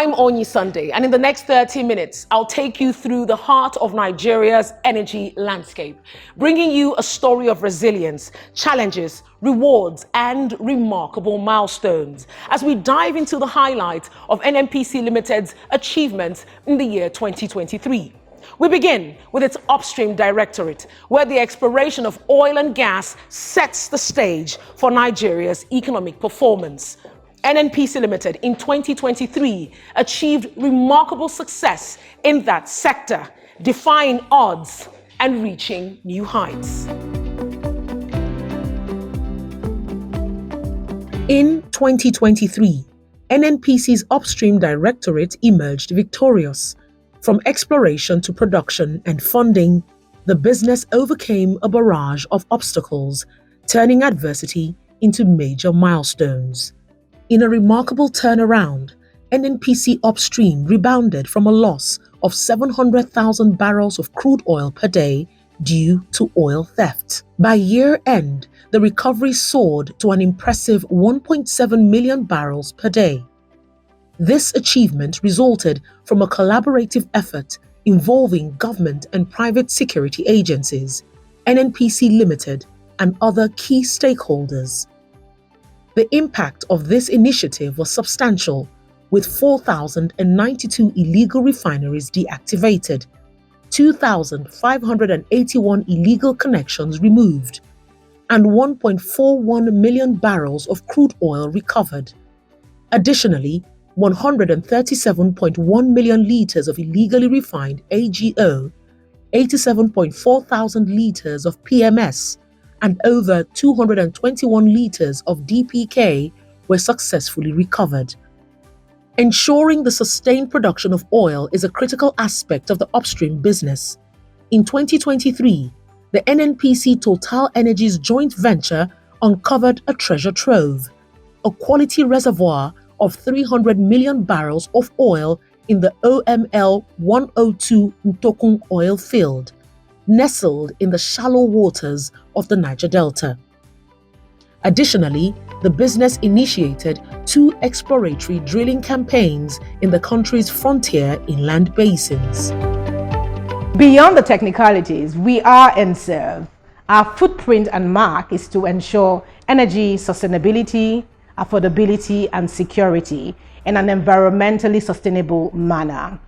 I'm Onyi Sunday, and in the next 30 minutes, I'll take you through the heart of Nigeria's energy landscape, bringing you a story of resilience, challenges, rewards, and remarkable milestones as we dive into the highlights of NNPC Limited's achievements in the year 2023. We begin with its Upstream directorate, where the exploration of oil and gas sets the stage for Nigeria's economic performance. NNPC Limited in 2023 achieved remarkable success in that sector, defying odds and reaching new heights. In 2023, NNPC's Upstream directorate emerged victorious. From exploration to production and funding, the business overcame a barrage of obstacles, turning adversity into major milestones. In a remarkable turnaround, NNPC Upstream rebounded from a loss of 700,000 barrels of crude oil per day due to oil theft. By year end, the recovery soared to an impressive 1.7 million barrels per day. This achievement resulted from a collaborative effort involving government and private security agencies, NNPC Limited, and other key stakeholders. The impact of this initiative was substantial, with 4,092 illegal refineries deactivated, 2,581 illegal connections removed, and 1.41 million barrels of crude oil recovered. Additionally, 137.1 million liters of illegally refined AGO, 87.4 thousand liters of PMS, and over 221 liters of DPK were successfully recovered. Ensuring the sustained production of oil is a critical aspect of the upstream business. In 2023, the NNPC Total Energies joint venture uncovered a treasure trove, a quality reservoir of 300 million barrels of oil in the OML 102 Ntokun oil field, nestled in the shallow waters of the Niger Delta. Additionally, the business initiated 2 exploratory drilling campaigns in the country's frontier inland basins. Beyond the technicalities, we are NSERV. Our footprint and mark is to ensure energy sustainability, affordability, and security in an environmentally sustainable manner.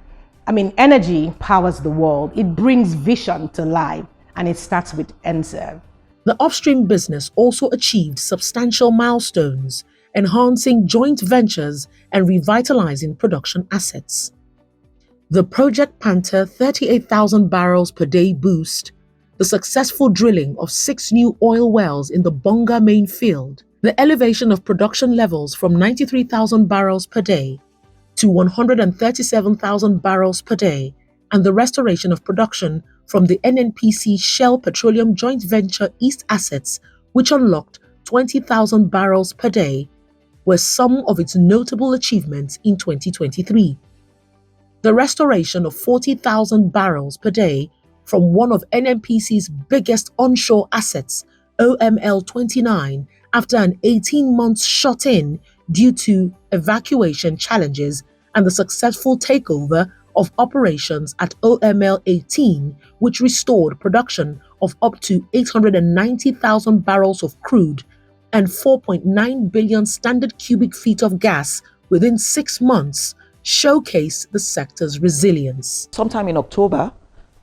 Energy powers the world. It brings vision to life, and it starts with NSERV. The upstream business also achieved substantial milestones, enhancing joint ventures and revitalizing production assets. The Project Panther 38,000 barrels per day boost, the successful drilling of 6 new oil wells in the Bonga main field, the elevation of production levels from 93,000 barrels per day to 137,000 barrels per day, and the restoration of production from the NNPC Shell Petroleum Joint Venture East assets, which unlocked 20,000 barrels per day, were some of its notable achievements in 2023. The restoration of 40,000 barrels per day from one of NNPC's biggest onshore assets, OML 29, after an 18-month shut-in due to evacuation challenges, and the successful takeover of operations at OML 18, which restored production of up to 890,000 barrels of crude and 4.9 billion standard cubic feet of gas within 6 months, showcase the sector's resilience. Sometime in October,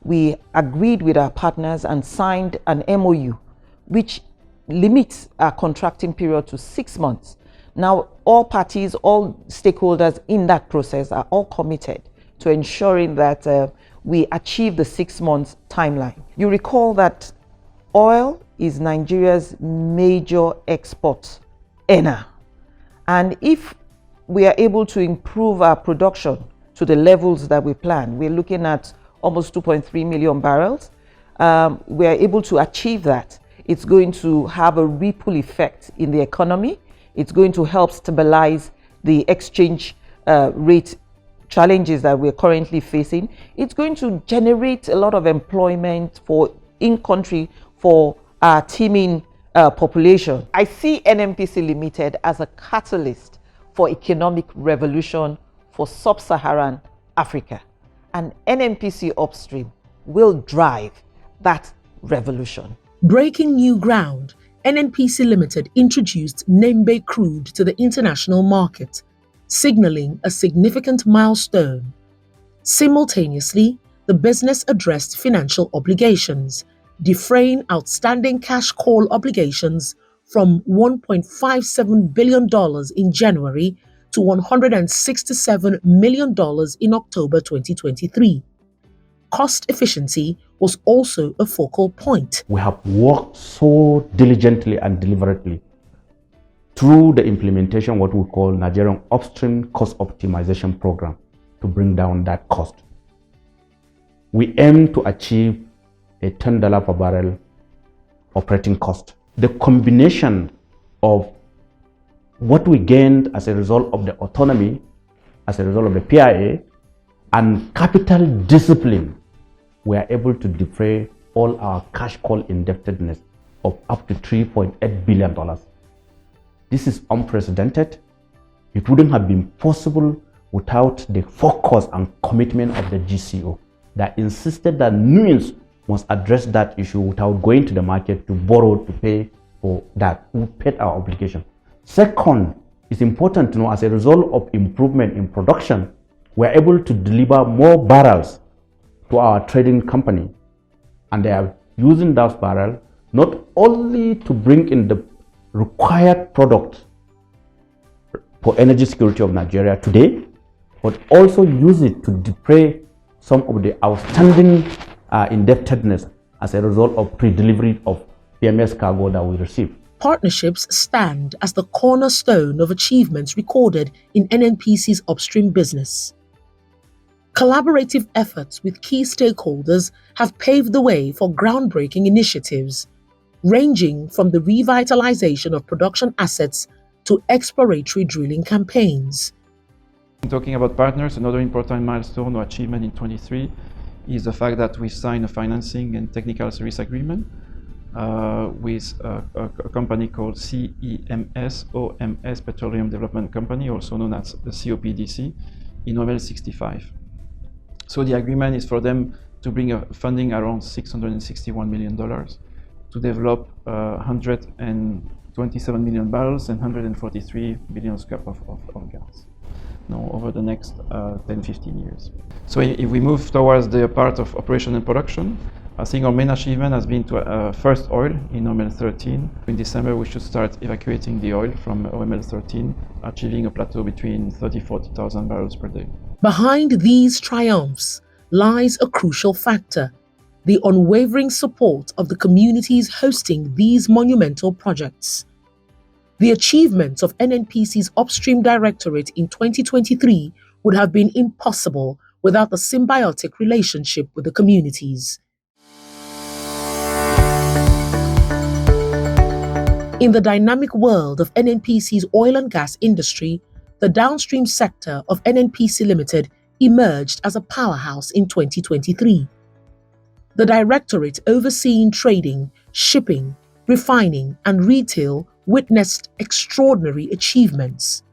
we agreed with our partners and signed an MOU, which limits our contracting period to 6 months. Now, all parties, all stakeholders in that process are all committed to ensuring that we achieve the 6 months timeline. You recall that oil is Nigeria's major export earner. And if we are able to improve our production to the levels that we plan, we're looking at almost 2.3 million barrels. We are able to achieve that. It's going to have a ripple effect in the economy. It's going to help stabilize the exchange rate challenges that we're currently facing. It's going to generate a lot of employment in country for our teeming population. I see NNPC Limited as a catalyst for economic revolution for sub-Saharan Africa. And NNPC Upstream will drive that revolution. Breaking new ground, NNPC Limited introduced Nembe crude to the international market, signaling a significant milestone. Simultaneously, the business addressed financial obligations, defraying outstanding cash call obligations from $1.57 billion in January to $167 million in October 2023. Cost efficiency was also a focal point. We have worked so diligently and deliberately through the implementation of what we call Nigerian Upstream Cost Optimization Program to bring down that cost. We aim to achieve a $10 per barrel operating cost. The combination of what we gained as a result of the autonomy, as a result of the PIA, and capital discipline, we are able to defray all our cash call indebtedness of up to $3.8 billion. This is unprecedented. It wouldn't have been possible without the focus and commitment of the GCO that insisted that NUINS must address that issue without going to the market to borrow to pay for that. We paid our obligation. Second, it's important to know as a result of improvement in production, we're able to deliver more barrels to our trading company, and they are using those barrels not only to bring in the required product for energy security of Nigeria today, but also use it to defray some of the outstanding indebtedness as a result of pre-delivery of PMS cargo that we received. Partnerships stand as the cornerstone of achievements recorded in NNPC's upstream business. Collaborative efforts with key stakeholders have paved the way for groundbreaking initiatives, ranging from the revitalization of production assets to exploratory drilling campaigns. Talking about partners, another important milestone or achievement in 23 is the fact that we signed a financing and technical service agreement with a company called CEMS OMS Petroleum Development Company, also known as the COPDC, in OML 65. So the agreement is for them to bring funding around $661 million to develop 127 million barrels and 143 billion scf of gas over the next 10-15 years. So if we move towards the part of operation and production, I think our main achievement has been to first oil in OML 13. In December, we should start evacuating the oil from OML 13, achieving a plateau between 30,000-40,000 barrels per day. Behind these triumphs lies a crucial factor: the unwavering support of the communities hosting these monumental projects. The achievements of NNPC's Upstream Directorate in 2023 would have been impossible without the symbiotic relationship with the communities. In the dynamic world of NNPC's oil and gas industry, the downstream sector of NNPC Limited emerged as a powerhouse in 2023. The directorate overseeing trading, shipping, refining, and retail witnessed extraordinary achievements.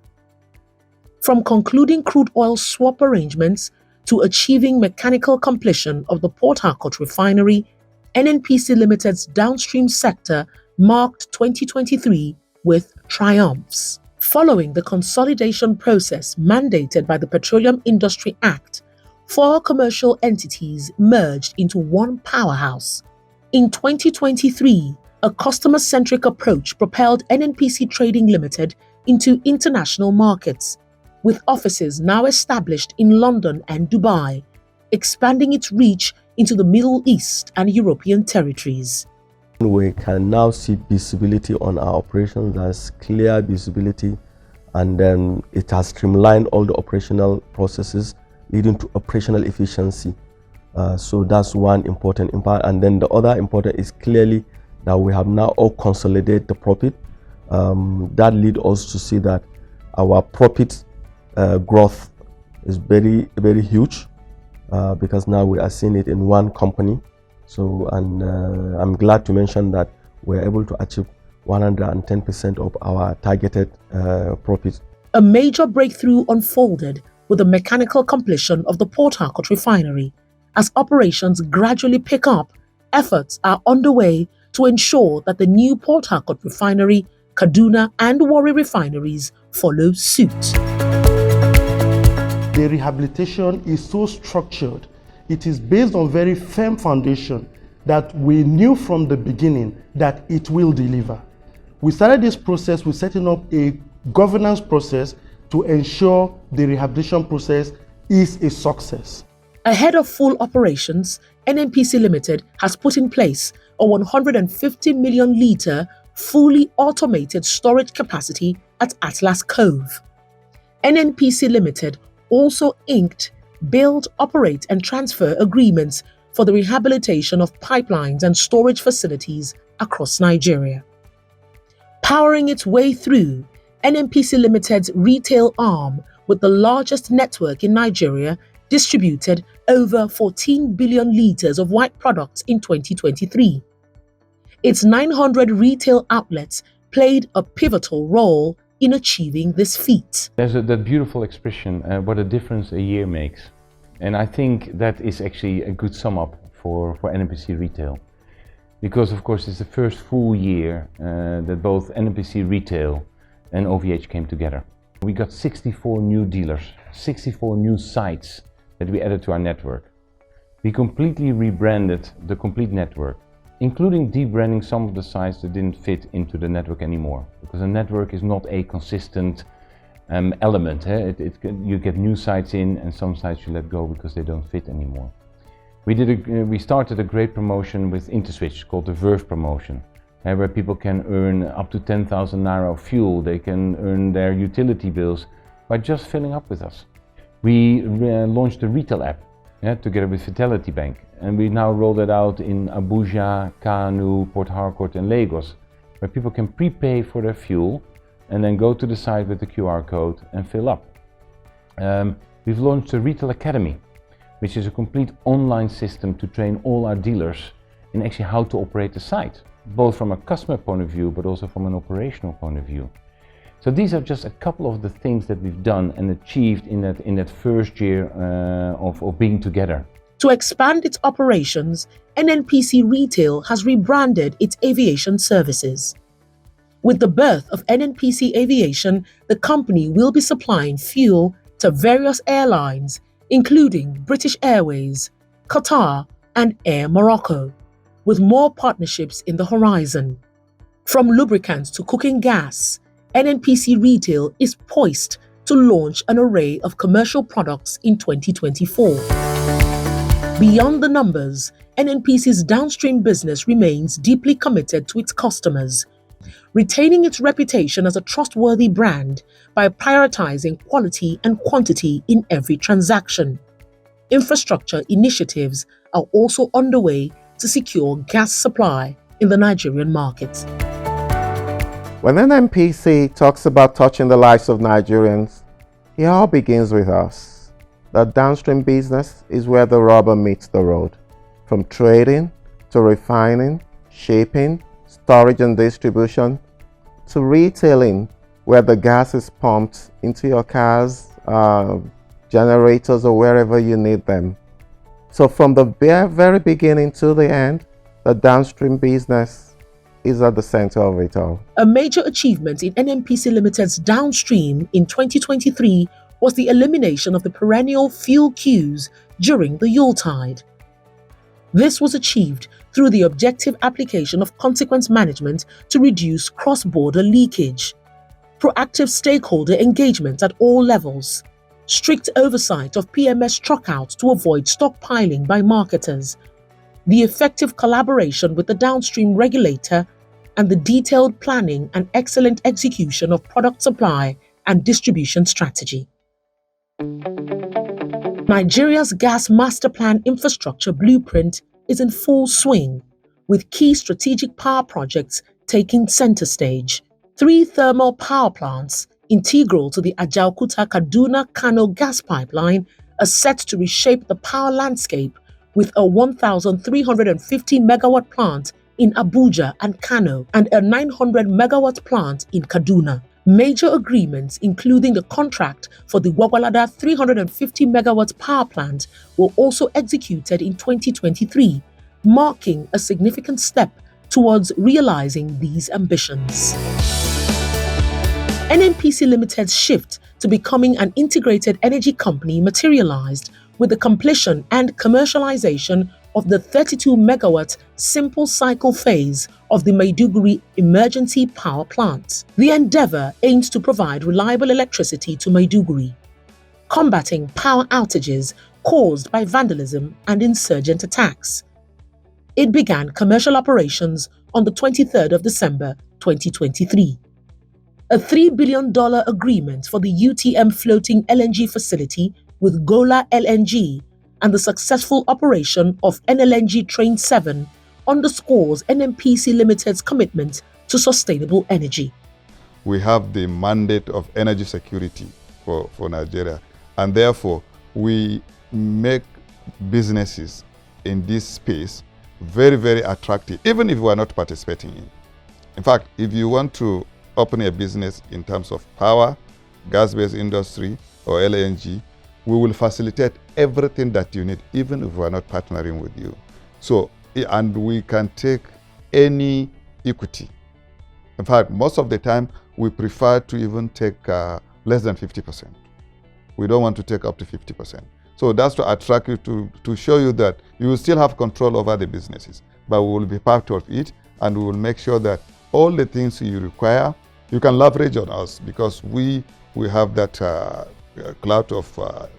From concluding crude oil swap arrangements to achieving mechanical completion of the Port Harcourt refinery, NNPC Limited's downstream sector marked 2023 with triumphs. Following the consolidation process mandated by the Petroleum Industry Act, 4 commercial entities merged into one powerhouse. In 2023, a customer-centric approach propelled NNPC Trading Limited into international markets, with offices now established in London and Dubai, expanding its reach into the Middle East and European territories. We can now see visibility on our operations. There's clear visibility, and then it has streamlined all the operational processes, leading to operational efficiency. So that's one important impact. And then the other important is clearly that we have now all consolidated the profit. That leads us to see that our profit growth is very, very huge, because now we are seeing it in one company. So, and I'm glad to mention that we're able to achieve 110% of our targeted profits. A major breakthrough unfolded with the mechanical completion of the Port Harcourt refinery. As operations gradually pick up, efforts are underway to ensure that the new Port Harcourt refinery, Kaduna and Warri refineries follow suit. The rehabilitation is so structured. It is based on very firm foundation that we knew from the beginning that it will deliver. We started this process with setting up a governance process to ensure the rehabilitation process is a success. Ahead of full operations, NNPC Limited has put in place a 150 million litre fully automated storage capacity at Atlas Cove. NNPC Limited also inked build, operate and transfer agreements for the rehabilitation of pipelines and storage facilities across Nigeria. Powering its way through, NNPC Limited's retail arm, with the largest network in Nigeria, distributed over 14 billion litres of white products in 2023. Its 900 retail outlets played a pivotal role in achieving this feat. There's that beautiful expression, what a difference a year makes. And I think that is actually a good sum up for NNPC Retail. Because of course it's the first full year that both NNPC Retail and OVH came together. We got 64 new dealers, 64 new sites that we added to our network. We completely rebranded the complete network, including debranding some of the sites that didn't fit into the network anymore, because a network is not a consistent element. You get new sites in and some sites you let go because they don't fit anymore. We started a great promotion with InterSwitch called the Verve promotion, where people can earn up to 10,000 naira of fuel. They can earn their utility bills by just filling up with us. We launched a retail app together with Fidelity Bank, and we now rolled it out in Abuja, Kano, Port Harcourt and Lagos, where people can prepay for their fuel and then go to the site with the QR code and fill up. We've launched a Retail Academy, which is a complete online system to train all our dealers in actually how to operate the site, both from a customer point of view, but also from an operational point of view. So these are just a couple of the things that we've done and achieved in that first year of being together. To expand its operations, NNPC Retail has rebranded its aviation services. With the birth of NNPC Aviation, the company will be supplying fuel to various airlines, including British Airways, Qatar, and Air Morocco, with more partnerships in the horizon. From lubricants to cooking gas, NNPC Retail is poised to launch an array of commercial products in 2024. Beyond the numbers, NNPC's downstream business remains deeply committed to its customers, retaining its reputation as a trustworthy brand by prioritizing quality and quantity in every transaction. Infrastructure initiatives are also underway to secure gas supply in the Nigerian market. When NNPC talks about touching the lives of Nigerians, it all begins with us. The downstream business is where the rubber meets the road. From trading to refining, shipping, storage and distribution, to retailing, where the gas is pumped into your cars, generators, or wherever you need them. So from the very beginning to the end, the downstream business is at the center of it all. A major achievement in NNPC Limited's downstream in 2023 was the elimination of the perennial fuel queues during the Yuletide. This was achieved through the objective application of consequence management to reduce cross-border leakage, proactive stakeholder engagement at all levels, strict oversight of PMS truckouts to avoid stockpiling by marketers, the effective collaboration with the downstream regulator, and the detailed planning and excellent execution of product supply and distribution strategy. Nigeria's gas master plan infrastructure blueprint is in full swing, with key strategic power projects taking center stage. 3 thermal power plants, integral to the Ajaokuta-Kaduna-Kano gas pipeline, are set to reshape the power landscape, with a 1,350 megawatt plant in Abuja and Kano and a 900 megawatt plant in Kaduna. Major agreements, including the contract for the Gwagwalada 350 megawatt power plant, were also executed in 2023, marking a significant step towards realizing these ambitions. NNPC Limited's shift to becoming an integrated energy company materialized with the completion and commercialization of the 32 megawatt simple cycle phase of the Maiduguri emergency power plant. The endeavor aims to provide reliable electricity to Maiduguri, combating power outages caused by vandalism and insurgent attacks. It began commercial operations on the 23rd of December 2023. A $3 billion agreement for the UTM floating LNG facility with Gola LNG and the successful operation of NLNG Train 7 underscores NNPC Limited's commitment to sustainable energy. We have the mandate of energy security for Nigeria, and therefore we make businesses in this space very, very attractive, even if we are not participating in. In fact, if you want to open a business in terms of power, gas-based industry, or LNG, we will facilitate everything that you need, even if we are not partnering with you. So, and we can take any equity. In fact, most of the time, we prefer to even take less than 50%. We don't want to take up to 50%. So that's to attract you, to show you that you will still have control over the businesses, but we will be part of it, and we will make sure that all the things you require, you can leverage on us, because we have that clout of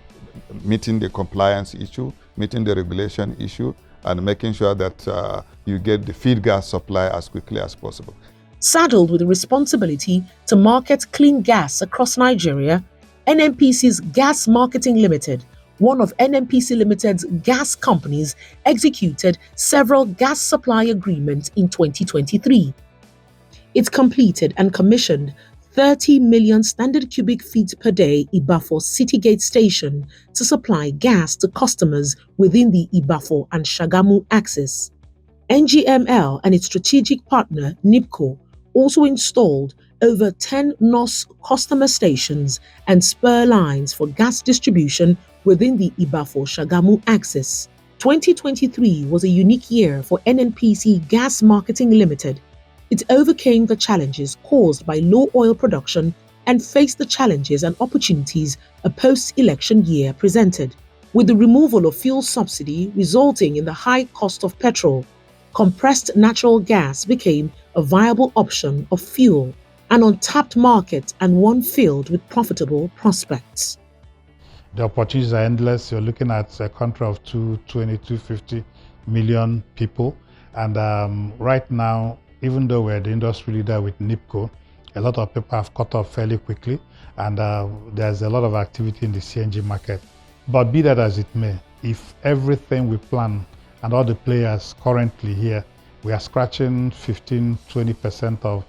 meeting the compliance issue, meeting the regulation issue, and making sure that you get the feed gas supply as quickly as possible. Saddled with the responsibility to market clean gas across Nigeria, NNPC's Gas Marketing Limited, one of NNPC Limited's gas companies, executed several gas supply agreements in 2023. It completed and commissioned 30 million standard cubic feet per day Ibafo Citygate Station to supply gas to customers within the Ibafo and Shagamu axis. NGML and its strategic partner NIPCO also installed over 10 NOS customer stations and spur lines for gas distribution within the Ibafo-Shagamu axis. 2023 was a unique year for NNPC Gas Marketing Limited. It overcame the challenges caused by low oil production and faced the challenges and opportunities a post-election year presented. With the removal of fuel subsidy resulting in the high cost of petrol, compressed natural gas became a viable option of fuel, an untapped market and one filled with profitable prospects. The opportunities are endless. You're looking at a country of 250 million people. And right now, even though we're the industry leader with NIPCO, a lot of people have caught up fairly quickly, and there's a lot of activity in the CNG market. But be that as it may, if everything we plan and all the players currently here, we are scratching 15-20% of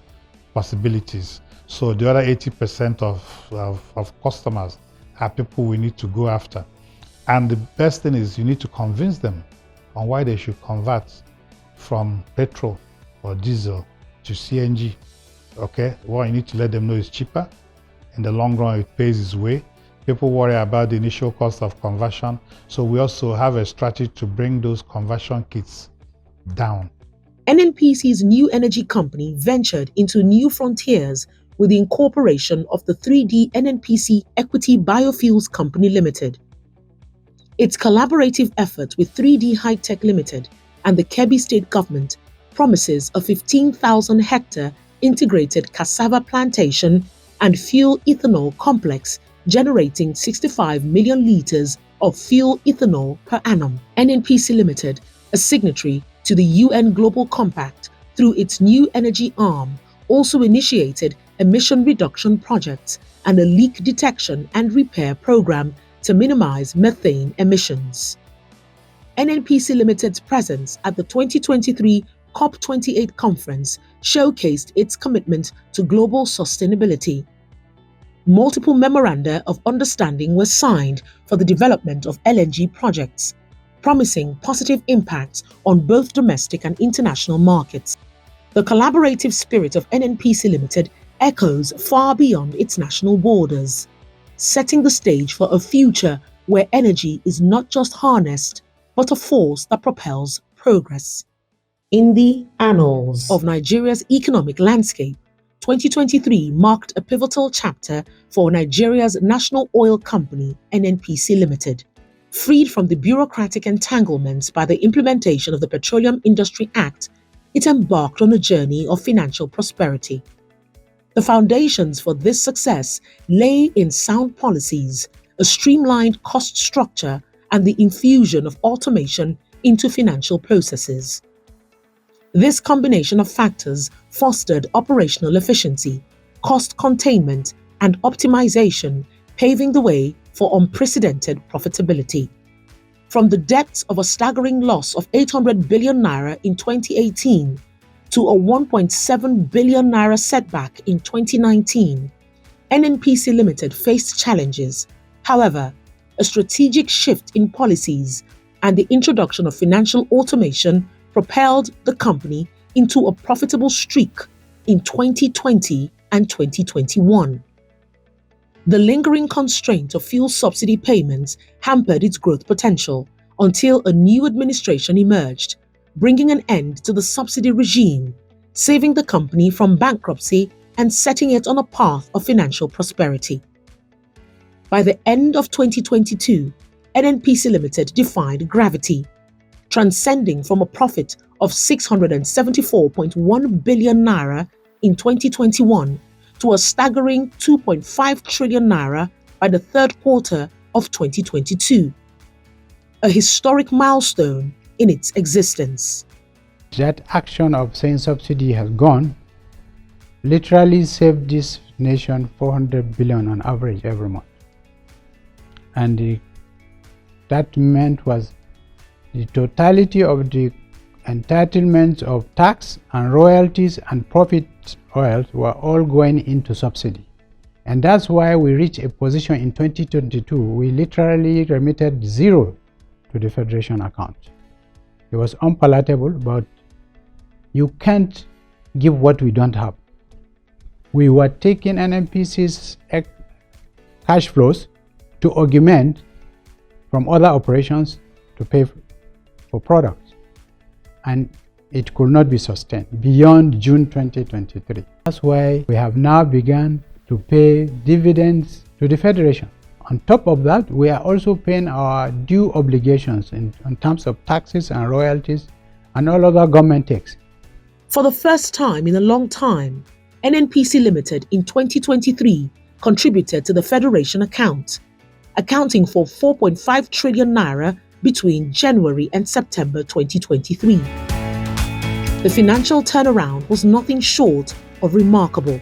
possibilities. So the other 80% of customers are people we need to go after. And the best thing is you need to convince them on why they should convert from petrol or diesel to CNG. Okay, what you need to let them know is cheaper. In the long run, it pays its way. People worry about the initial cost of conversion. So we also have a strategy to bring those conversion kits down. NNPC's new energy company ventured into new frontiers with the incorporation of the 3D NNPC Equity Biofuels Company Limited. Its collaborative effort with 3D High Tech Limited and the Kebbi State Government promises a 15,000 hectare integrated cassava plantation and fuel ethanol complex generating 65 million litres of fuel ethanol per annum. NNPC Limited, a signatory to the UN Global Compact through its new energy arm, also initiated emission reduction projects and a leak detection and repair program to minimize methane emissions. NNPC Limited's presence at the 2023 COP28 conference showcased its commitment to global sustainability. Multiple memoranda of understanding were signed for the development of LNG projects, promising positive impacts on both domestic and international markets. The collaborative spirit of NNPC Limited echoes far beyond its national borders, setting the stage for a future where energy is not just harnessed, but a force that propels progress. In the annals of Nigeria's economic landscape, 2023 marked a pivotal chapter for Nigeria's national oil company, NNPC Limited. Freed from the bureaucratic entanglements by the implementation of the Petroleum Industry Act, it embarked on a journey of financial prosperity. The foundations for this success lay in sound policies, a streamlined cost structure, and the infusion of automation into financial processes. This combination of factors fostered operational efficiency, cost containment, and optimization, paving the way for unprecedented profitability. From the depths of a staggering loss of 800 billion naira in 2018 to a 1.7 billion naira setback in 2019, NNPC Limited faced challenges. However, a strategic shift in policies and the introduction of financial automation propelled the company into a profitable streak in 2020 and 2021. The lingering constraint of fuel subsidy payments hampered its growth potential until a new administration emerged, bringing an end to the subsidy regime, saving the company from bankruptcy and setting it on a path of financial prosperity. By the end of 2022, NNPC Limited defied gravity, transcending from a profit of 674.1 billion naira in 2021 to a staggering 2.5 trillion naira by the third quarter of 2022, a historic milestone in its existence. That action of saying subsidy has gone literally saved this nation 400 billion on average every month. And that meant was the totality of the entitlements of tax and royalties and profit oils were all going into subsidy. And that's why we reached a position in 2022, we literally remitted zero to the Federation account. It was unpalatable, but you can't give what we don't have. We were taking NNPC's cash flows to augment from other operations to pay for products, and it could not be sustained beyond June 2023. That's why we have now begun to pay dividends to the Federation. On top of that, we are also paying our due obligations in terms of taxes and royalties and all other government tax. For the first time in a long time, NNPC Limited in 2023 contributed to the Federation account, accounting for 4.5 trillion naira between January and September 2023. The financial turnaround was nothing short of remarkable.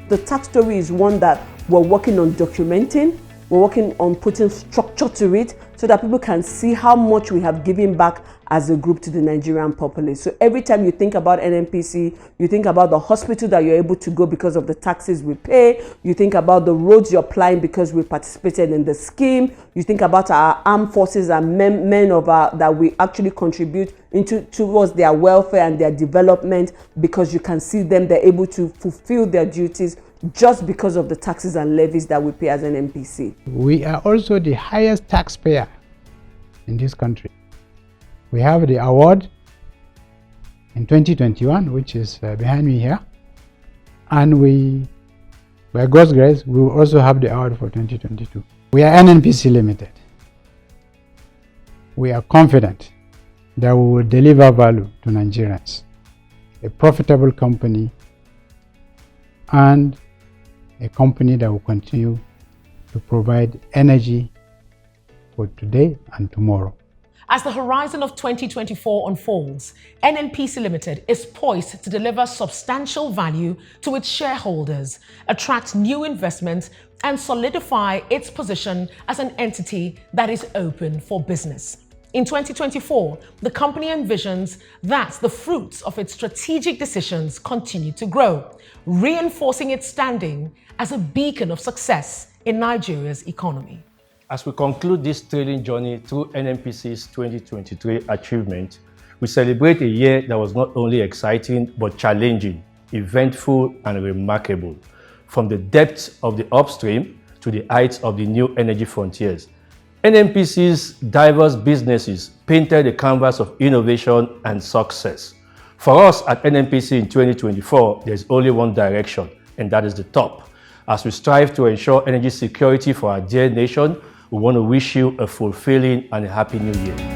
The tax story is one that we're working on documenting. We're working on putting structure to it so that people can see how much we have given back as a group to the Nigerian populace. So every time you think about NNPC, you think about the hospital that you're able to go because of the taxes we pay. You think about the roads you're applying because we participated in the scheme. You think about our armed forces and men of that we actually contribute towards their welfare and their development, because you can see them, they're able to fulfill their duties just because of the taxes and levies that we pay as an NNPC. We are also the highest taxpayer in this country. We have the award in 2021, which is behind me here. And by God's grace, we will also have the award for 2022. We are NNPC Limited. We are confident that we will deliver value to Nigerians, a profitable company, and a company that will continue to provide energy for today and tomorrow. As the horizon of 2024 unfolds, NNPC Limited is poised to deliver substantial value to its shareholders, attract new investment, and solidify its position as an entity that is open for business. In 2024, the company envisions that the fruits of its strategic decisions continue to grow, reinforcing its standing as a beacon of success in Nigeria's economy. As we conclude this thrilling journey through NNPC's 2023 achievement, we celebrate a year that was not only exciting but challenging. eventful, and remarkable. From the depths of the upstream to the heights of the new energy frontiers, NNPC's diverse businesses painted a canvas of innovation and success. For us at NNPC in 2024, there's only one direction, and that is the top. As we strive to ensure energy security for our dear nation, we want to wish you a fulfilling and a happy new year.